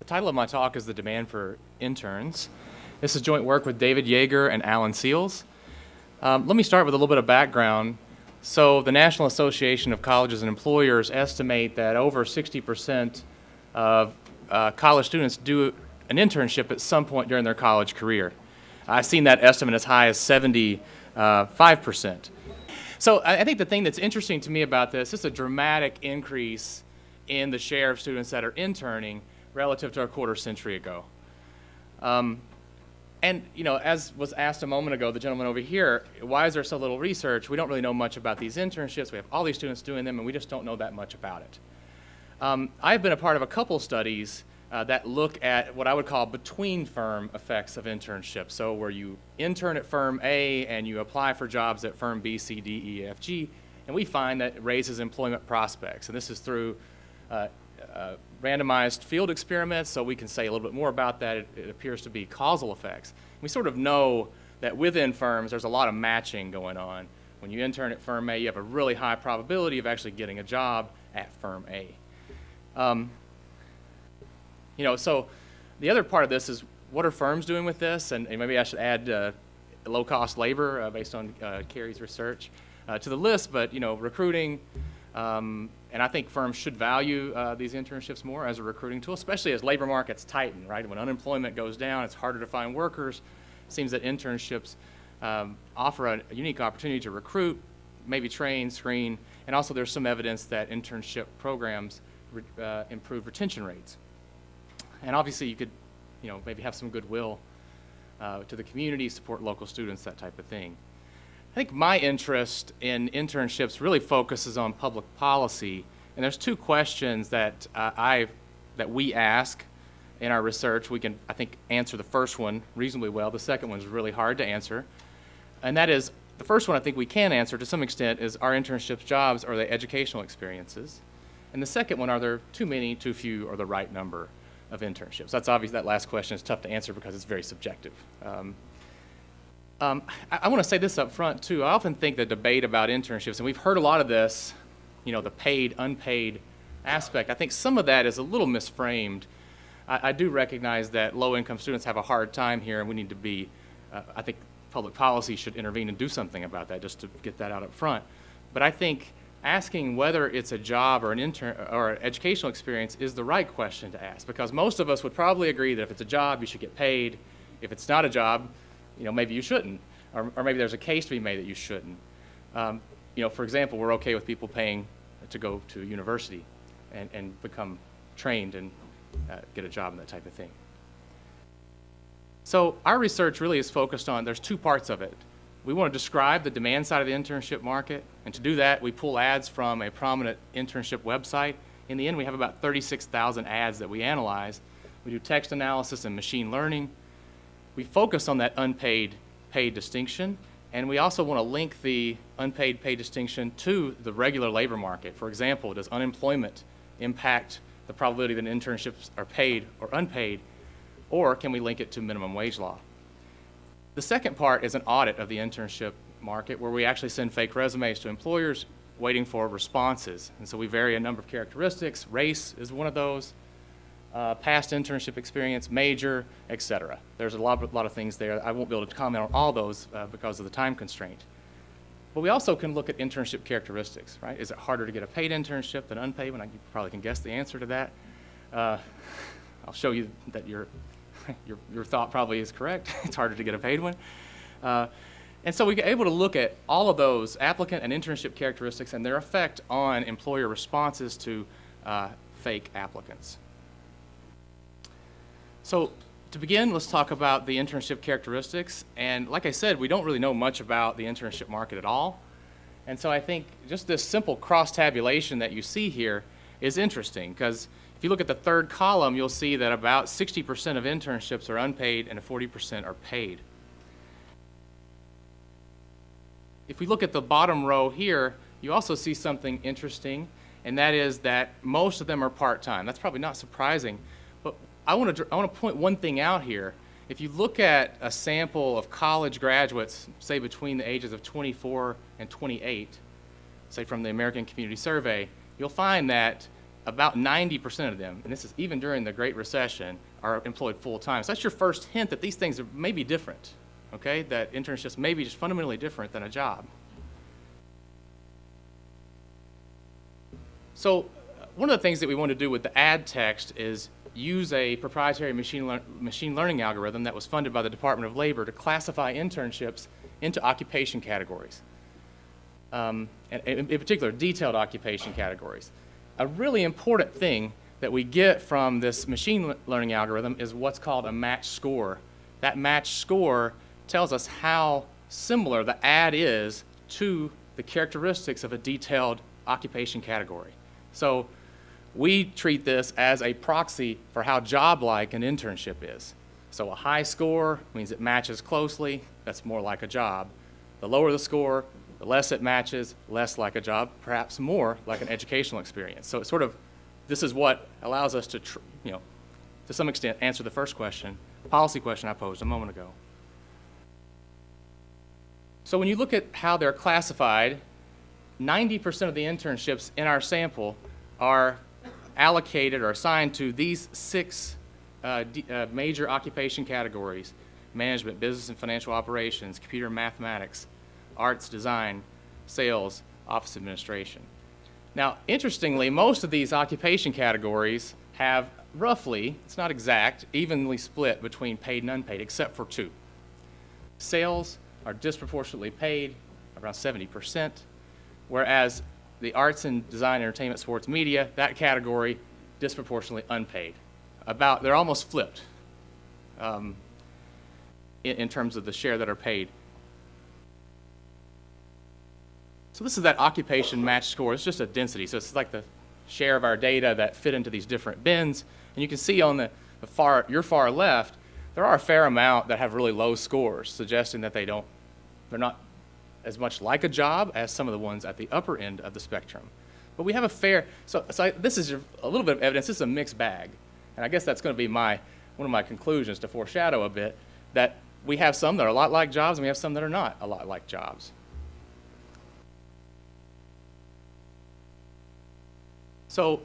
The title of my talk is The Demand for Interns. This is joint work with David Yeager and Alan Seals. Let me start with a little bit of background. So the National Association of Colleges and Employers estimate that over 60% of college students do an internship at some point during their college career. I've seen that estimate as high as 75%. So I think the thing that's interesting to me about this is a dramatic increase in the share of students that are interning relative to a quarter century ago. And as was asked a moment ago, the gentleman over here, why is there so little research? We don't really know much about these internships. We have all these students doing them, and we just don't know that much about it. I've been a part of a couple studies that look at what I would call between-firm effects of internships. So where you intern at firm A and you apply for jobs at firm B, C, D, E, F, G, and we find that it raises employment prospects. And this is through randomized field experiments, so we can say a little bit more about that. It appears to be causal effects. We sort of know that within firms there's a lot of matching going on. When you intern at firm A, you have a really high probability of actually getting a job at firm A. So the other part of this is, what are firms doing with this? And maybe I should add low-cost labor based on Carrie's research to the list, but recruiting, and I think firms should value these internships more as a recruiting tool, especially as labor markets tighten, right? When unemployment goes down, it's harder to find workers. It seems that internships offer a unique opportunity to recruit, maybe train, screen, and also there's some evidence that internship programs improve retention rates. And obviously you could, maybe have some goodwill to the community, support local students, that type of thing. I think my interest in internships really focuses on public policy, and there's two questions that we ask in our research. We can, I think, answer the first one reasonably well. The second one is really hard to answer, and that is, the first one I think we can answer to some extent is, are internships jobs, or are they educational experiences? And the second one, are there too many, too few, or the right number of internships? That's obvious. That last question is tough to answer because it's very subjective. I want to say this up front too. I often think the debate about internships, and we've heard a lot of this, the paid, unpaid aspect, I think some of that is a little misframed. I do recognize that low-income students have a hard time here, and we need to be, I think public policy should intervene and do something about that, just to get that out up front. But I think asking whether it's a job or an intern or an educational experience is the right question to ask, because most of us would probably agree that if it's a job, you should get paid. If it's not a job, maybe you shouldn't, or maybe there's a case to be made that you shouldn't. For example, we're okay with people paying to go to university and become trained and get a job and that type of thing. So our research really is focused on, there's two parts of it. We want to describe the demand side of the internship market, and to do that, we pull ads from a prominent internship website. In the end, we have about 36,000 ads that we analyze. We do text analysis and machine learning. We focus on that unpaid-paid distinction, and we also want to link the unpaid-paid distinction to the regular labor market. For example, does unemployment impact the probability that internships are paid or unpaid, or can we link it to minimum wage law? The second part is an audit of the internship market, where we actually send fake resumes to employers waiting for responses. And so we vary a number of characteristics. Race is one of those. Past internship experience, major, etc. There's a lot of things there. I won't be able to comment on all those because of the time constraint. But we also can look at internship characteristics, right? Is it harder to get a paid internship than unpaid? You probably can guess the answer to that. I'll show you that your thought probably is correct. It's harder to get a paid one. And so we're able to look at all of those applicant and internship characteristics and their effect on employer responses to fake applicants. So to begin, let's talk about the internship characteristics. And like I said, we don't really know much about the internship market at all. And so I think just this simple cross-tabulation that you see here is interesting, because if you look at the third column, you'll see that about 60% of internships are unpaid and 40% are paid. If we look at the bottom row here, you also see something interesting, and that is that most of them are part-time. That's probably not surprising, but I want to point one thing out here. If you look at a sample of college graduates, say between the ages of 24 and 28, say from the American Community Survey, you'll find that about 90% of them, and this is even during the Great Recession, are employed full-time. So that's your first hint that these things are maybe different, okay? That internships may be just fundamentally different than a job. So one of the things that we want to do with the ad text is use a proprietary machine learning algorithm that was funded by the Department of Labor to classify internships into occupation categories, and in particular, detailed occupation categories. A really important thing that we get from this machine learning algorithm is what's called a match score. That match score tells us how similar the ad is to the characteristics of a detailed occupation category. So we treat this as a proxy for how job-like an internship is. So a high score means it matches closely, that's more like a job. The lower the score, the less it matches, less like a job, perhaps more like an educational experience. So it's sort of, this is what allows us to, to some extent answer the first question, policy question I posed a moment ago. So when you look at how they're classified, 90% of the internships in our sample are allocated or assigned to these 6 major occupation categories: management, business and financial operations, computer and mathematics, arts, design, sales, office administration. Now, interestingly, most of these occupation categories have roughly, it's not exact, evenly split between paid and unpaid, except for 2. Sales are disproportionately paid, around 70%, whereas the arts and design, entertainment, sports, media, that category, disproportionately unpaid. They're almost flipped in terms of the share that are paid. So this is that occupation match score. It's just a density. So it's like the share of our data that fit into these different bins. And you can see on your far left, there are a fair amount that have really low scores, suggesting that they're not as much like a job as some of the ones at the upper end of the spectrum. But we have a fair, this is a little bit of evidence. This is a mixed bag. And I guess that's going to be one of my conclusions to foreshadow a bit, that we have some that are a lot like jobs and we have some that are not a lot like jobs. So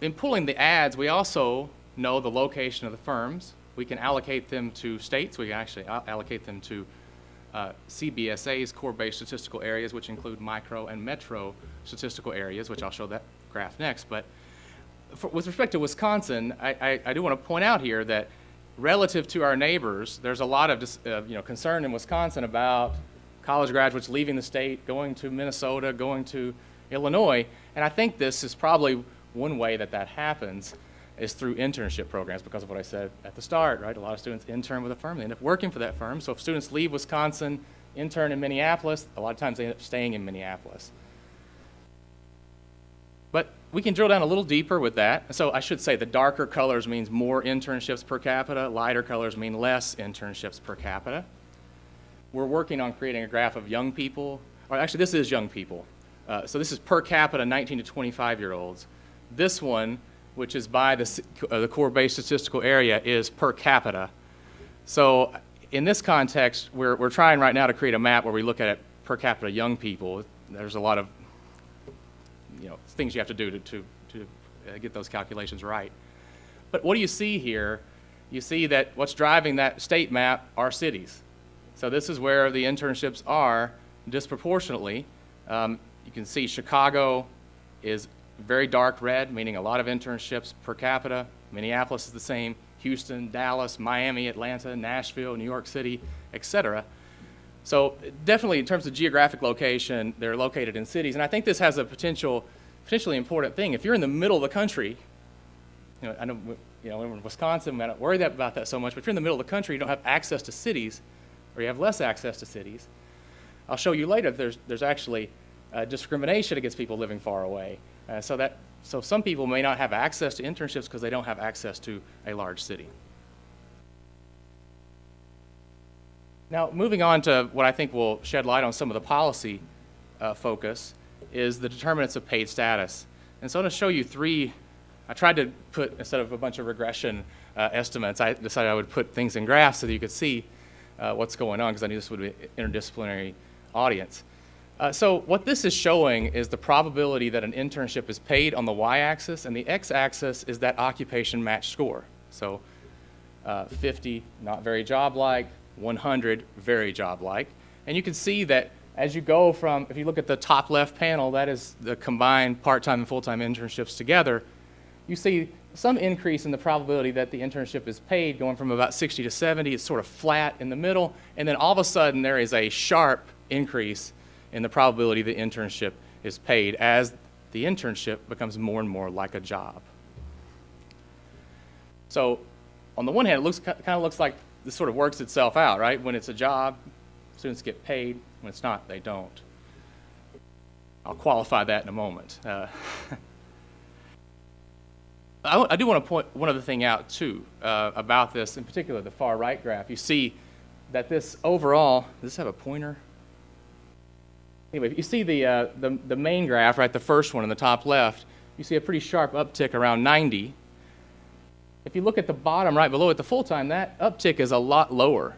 in pulling the ads, we also know the location of the firms. We can allocate them to states. We can actually allocate them to CBSA's core-based statistical areas, which include micro and metro statistical areas, which I'll show that graph next. But with respect to Wisconsin, I do want to point out here that relative to our neighbors, there's a lot of concern in Wisconsin about college graduates leaving the state, going to Minnesota, going to Illinois, and I think this is probably one way that happens is through internship programs because of what I said at the start, right? A lot of students intern with a firm, they end up working for that firm. So if students leave Wisconsin, intern in Minneapolis, a lot of times they end up staying in Minneapolis. But we can drill down a little deeper with that. So I should say the darker colors means more internships per capita, lighter colors mean less internships per capita. We're working on creating a graph of young people, or actually this is young people. So this is per capita 19 to 25-year-olds. This one, which is by the core-based statistical area, is per capita. So in this context, we're trying right now to create a map where we look at it per capita young people. There's a lot of things you have to do to get those calculations right. But what do you see here? You see that what's driving that state map are cities. So this is where the internships are disproportionately. You can see Chicago is very dark red, meaning a lot of internships per capita. Minneapolis is the same. Houston, Dallas, Miami, Atlanta, Nashville, New York City, etc. So definitely in terms of geographic location, they're located in cities. And I think this has a potentially important thing. If you're in the middle of the country, I know in Wisconsin, we're not worried about that so much, but if you're in the middle of the country, you don't have access to cities, or you have less access to cities. I'll show you later there's actually discrimination against people living far away. So some people may not have access to internships because they don't have access to a large city. Now, moving on to what I think will shed light on some of the policy focus is the determinants of paid status. And so I'm going to show you 3. I tried to put, instead of a bunch of regression estimates, I decided I would put things in graphs so that you could see what's going on because I knew this would be an interdisciplinary audience. So what this is showing is the probability that an internship is paid on the y-axis, and the x-axis is that occupation match score. So 50, not very job-like, 100, very job-like. And you can see that as you go from, if you look at the top left panel, that is the combined part-time and full-time internships together, you see some increase in the probability that the internship is paid, going from about 60 to 70. It's sort of flat in the middle, and then all of a sudden there is a sharp increase in the probability the internship is paid as the internship becomes more and more like a job. So on the one hand, it kind of looks like this sort of works itself out, right? When it's a job, students get paid. When it's not, they don't. I'll qualify that in a moment. I do want to point one other thing out, too, about this, in particular the far right graph. You see that this overall, does this have a pointer? Anyway, if you see the main graph, right, the first one in the top left, you see a pretty sharp uptick around 90. If you look at the bottom right below it, the full-time, that uptick is a lot lower.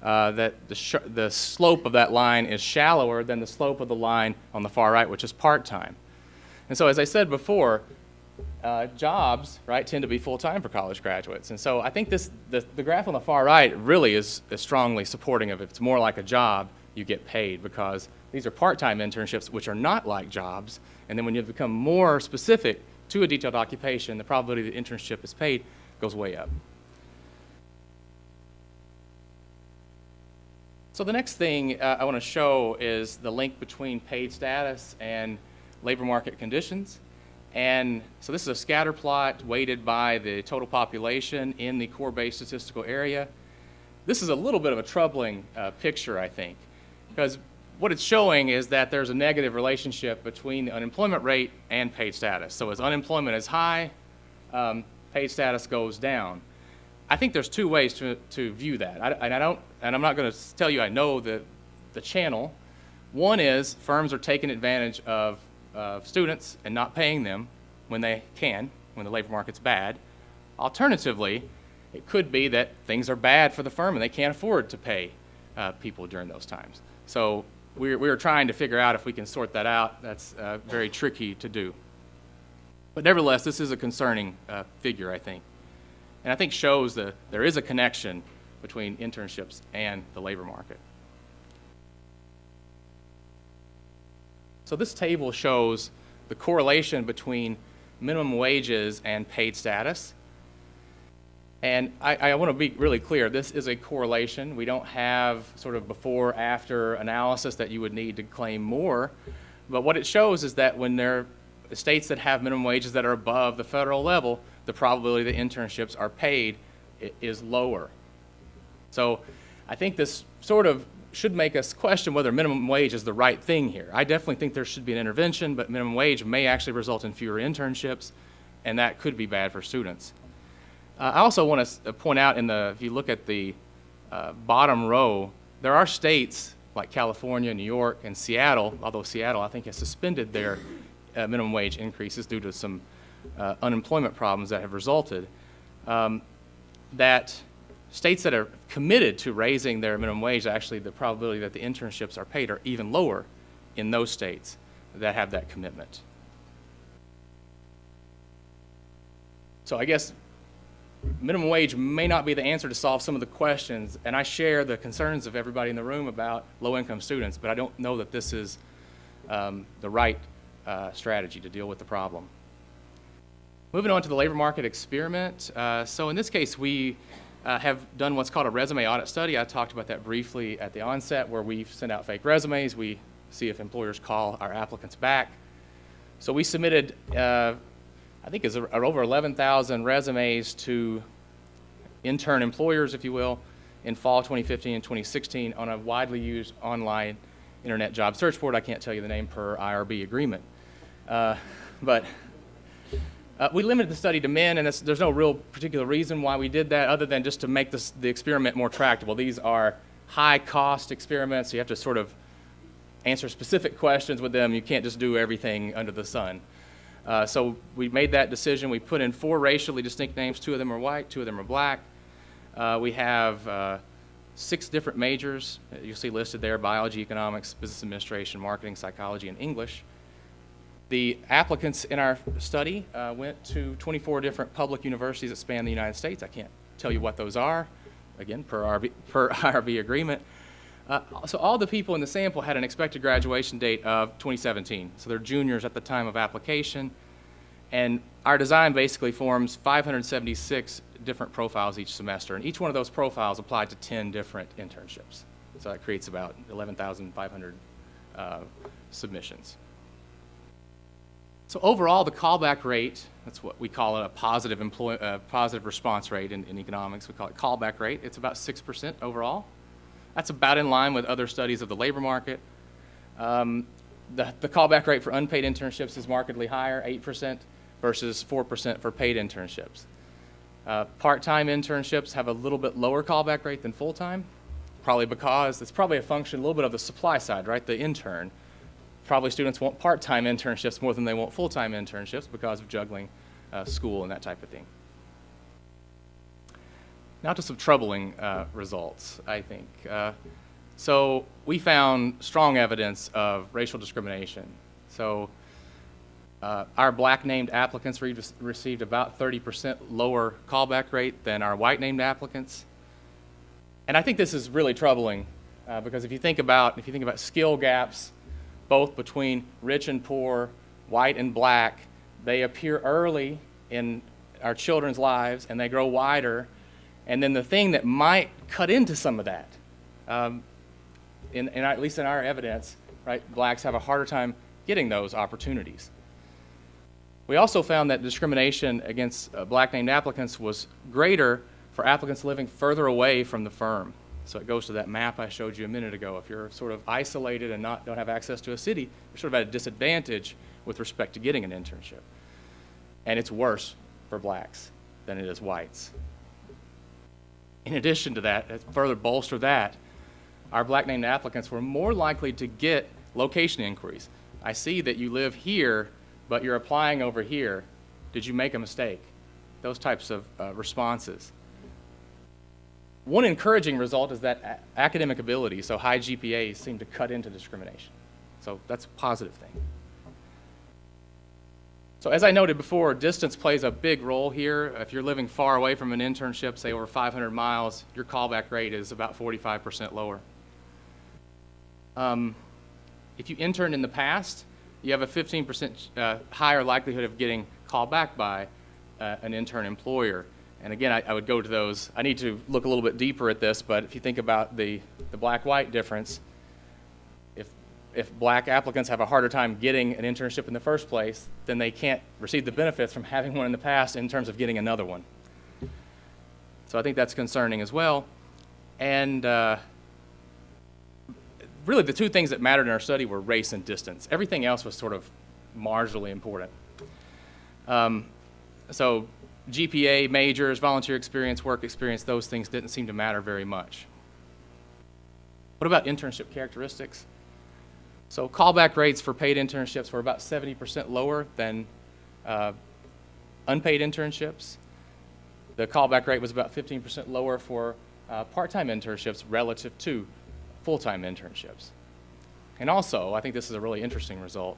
That the slope of that line is shallower than the slope of the line on the far right, which is part-time. And so, as I said before, jobs, right, tend to be full-time for college graduates. And so I think the graph on the far right really is strongly supporting of it. If it's more like a job, you get paid, because these are part-time internships, which are not like jobs. And then when you become more specific to a detailed occupation, the probability the internship is paid goes way up. So the next thing I want to show is the link between paid status and labor market conditions. And so this is a scatter plot weighted by the total population in the core-based statistical area. This is a little bit of a troubling picture, I think, because what it's showing is that there's a negative relationship between the unemployment rate and paid status. So as unemployment is high, paid status goes down. I think there's two ways to view that, and I'm not going to tell you I know the channel. One is firms are taking advantage of students and not paying them when they can, when the labor market's bad. Alternatively, it could be that things are bad for the firm and they can't afford to pay people during those times. So we're trying to figure out if we can sort that out. That's very tricky to do. But nevertheless, this is a concerning figure, I think. And I think shows that there is a connection between internships and the labor market. So this table shows the correlation between minimum wages and paid status. And I want to be really clear, this is a correlation. We don't have sort of before-after analysis that you would need to claim more. But what it shows is that when there are states that have minimum wages that are above the federal level, the probability that internships are paid is lower. So I think this sort of should make us question whether minimum wage is the right thing here. I definitely think there should be an intervention, but minimum wage may actually result in fewer internships, and that could be bad for students. I also want to point out, if you look at the bottom row, there are states like California, New York, and Seattle, although Seattle I think has suspended their minimum wage increases due to some unemployment problems that have resulted, that states that are committed to raising their minimum wage, actually the probability that the internships are paid are even lower in those states that have that commitment. So I guess minimum wage may not be the answer to solve some of the questions, and I share the concerns of everybody in the room about low-income students, but I don't know that this is the right strategy to deal with the problem. Moving on to the labor market experiment. So in this case, we have done what's called a resume audit study. I talked about that briefly at the onset, where we send out fake resumes. We see if employers call our applicants back. So we submitted, I think it's over 11,000 resumes to intern employers, if you will, in fall 2015 and 2016 on a widely used online internet job search board. I can't tell you the name per IRB agreement. But we limited the study to men, and there's no real particular reason why we did that other than just to make the experiment more tractable. These are high-cost experiments, so you have to sort of answer specific questions with them. You can't just do everything under the sun. So we made that decision. We put in 4 racially distinct names. 2 of them are white, 2 of them are black. We have 6 different majors. You'll see listed there: biology, economics, business administration, marketing, psychology, and English. The applicants in our study went to 24 different public universities that span the United States. I can't tell you what those are, again, per IRB agreement. So all the people in the sample had an expected graduation date of 2017. So they're juniors at the time of application. And our design basically forms 576 different profiles each semester. And each one of those profiles applied to 10 different internships. So that creates about 11,500 submissions. So overall, the callback rate, that's what we call it, a positive response rate in economics. We call it callback rate. It's about 6% overall. That's about in line with other studies of the labor market. The callback rate for unpaid internships is markedly higher, 8% versus 4% for paid internships. Part-time internships have a little bit lower callback rate than full-time, probably because it's probably a function a little bit of the supply side, right, the intern. Probably students want part-time internships more than they want full-time internships because of juggling school and that type of thing. Now to some troubling results, I think. So we found strong evidence of racial discrimination. So our black named applicants received about 30% lower callback rate than our white named applicants. And I think this is really troubling because if you think about skill gaps, both between rich and poor, white and black, they appear early in our children's lives and they grow wider. And then the thing that might cut into some of that, at least in our evidence, right, blacks have a harder time getting those opportunities. We also found that discrimination against black named applicants was greater for applicants living further away from the firm. So it goes to that map I showed you a minute ago. If you're sort of isolated and don't have access to a city, you're sort of at a disadvantage with respect to getting an internship. And it's worse for blacks than it is whites. In addition to that, to further bolster that, our black named applicants were more likely to get location inquiries. I see that you live here, but you're applying over here. Did you make a mistake? Those types of responses. One encouraging result is that academic ability, so high GPAs, seem to cut into discrimination. So that's a positive thing. So as I noted before, distance plays a big role here. If you're living far away from an internship, say over 500 miles, your callback rate is about 45% lower. If you interned in the past, you have a 15% higher likelihood of getting called back by an intern employer. And again, I would go to those. I need to look a little bit deeper at this, but if you think about the black-white difference, if black applicants have a harder time getting an internship in the first place, then they can't receive the benefits from having one in the past in terms of getting another one. So I think that's concerning as well. And really the two things that mattered in our study were race and distance. Everything else was sort of marginally important. So GPA, majors, volunteer experience, work experience, those things didn't seem to matter very much. What about internship characteristics? So callback rates for paid internships were about 70% lower than unpaid internships. The callback rate was about 15% lower for part-time internships relative to full-time internships. And also, I think this is a really interesting result,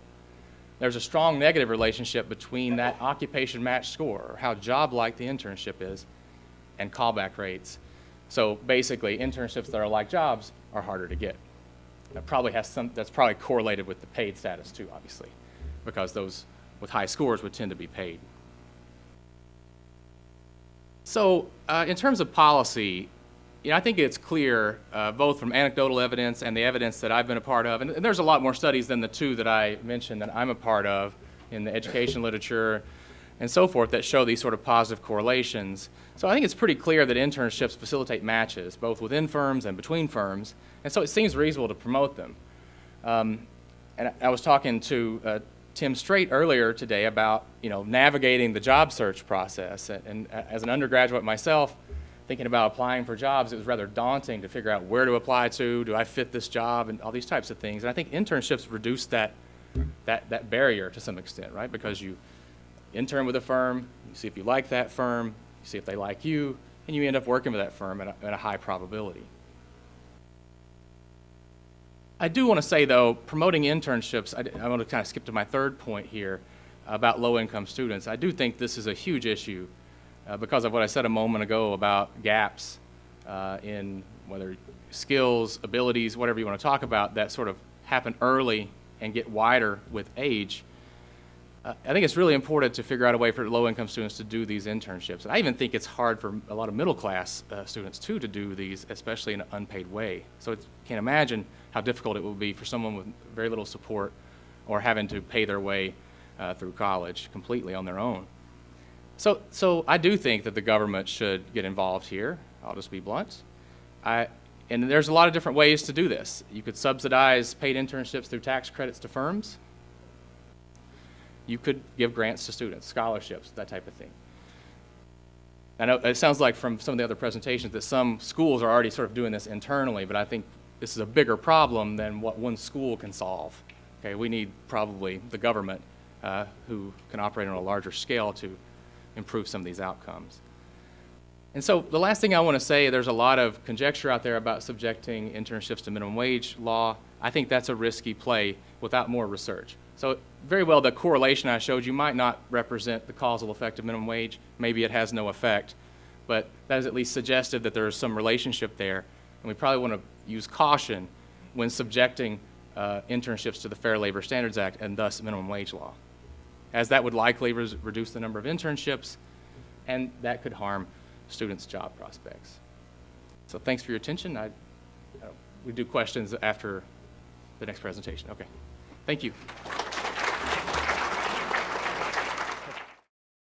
there's a strong negative relationship between that occupation match score, or how job-like the internship is, and callback rates. So basically, internships that are like jobs are harder to get. That probably that's probably correlated with the paid status too, obviously, because those with high scores would tend to be paid. So in terms of policy, I think it's clear, both from anecdotal evidence and the evidence that I've been a part of, and there's a lot more studies than the two that I mentioned that I'm a part of in the education literature and so forth that show these sort of positive correlations. So I think it's pretty clear that internships facilitate matches, both within firms and between firms, and so it seems reasonable to promote them. And I was talking to Tim Strait earlier today about navigating the job search process, and as an undergraduate myself, thinking about applying for jobs, it was rather daunting to figure out where to apply to, do I fit this job, and all these types of things. And I think internships reduce that barrier to some extent, right? Because you intern with a firm, you see if you like that firm, you see if they like you, and you end up working with that firm at a high probability. I do want to say, though, promoting internships, I want to kind of skip to my third point here about low-income students. I do think this is a huge issue because of what I said a moment ago about gaps in whether skills, abilities, whatever you want to talk about, that sort of happen early and get wider with age. I think it's really important to figure out a way for low-income students to do these internships. And I even think it's hard for a lot of middle-class students, too, to do these, especially in an unpaid way. So you can't imagine how difficult it will be for someone with very little support or having to pay their way through college completely on their own. So I do think that the government should get involved here. I'll just be blunt. And there's a lot of different ways to do this. You could subsidize paid internships through tax credits to firms. You could give grants to students, scholarships, that type of thing. I know it sounds like from some of the other presentations that some schools are already sort of doing this internally, but I think this is a bigger problem than what one school can solve. Okay, we need probably the government who can operate on a larger scale to improve some of these outcomes. And so the last thing I want to say, there's a lot of conjecture out there about subjecting internships to minimum wage law. I think that's a risky play without more research. So very well, the correlation I showed you might not represent the causal effect of minimum wage. Maybe it has no effect, but that is at least suggested that there is some relationship there. And we probably want to use caution when subjecting internships to the Fair Labor Standards Act and thus minimum wage law, as that would likely reduce the number of internships, and that could harm students' job prospects. So thanks for your attention. We do questions after the next presentation. Okay. Thank you.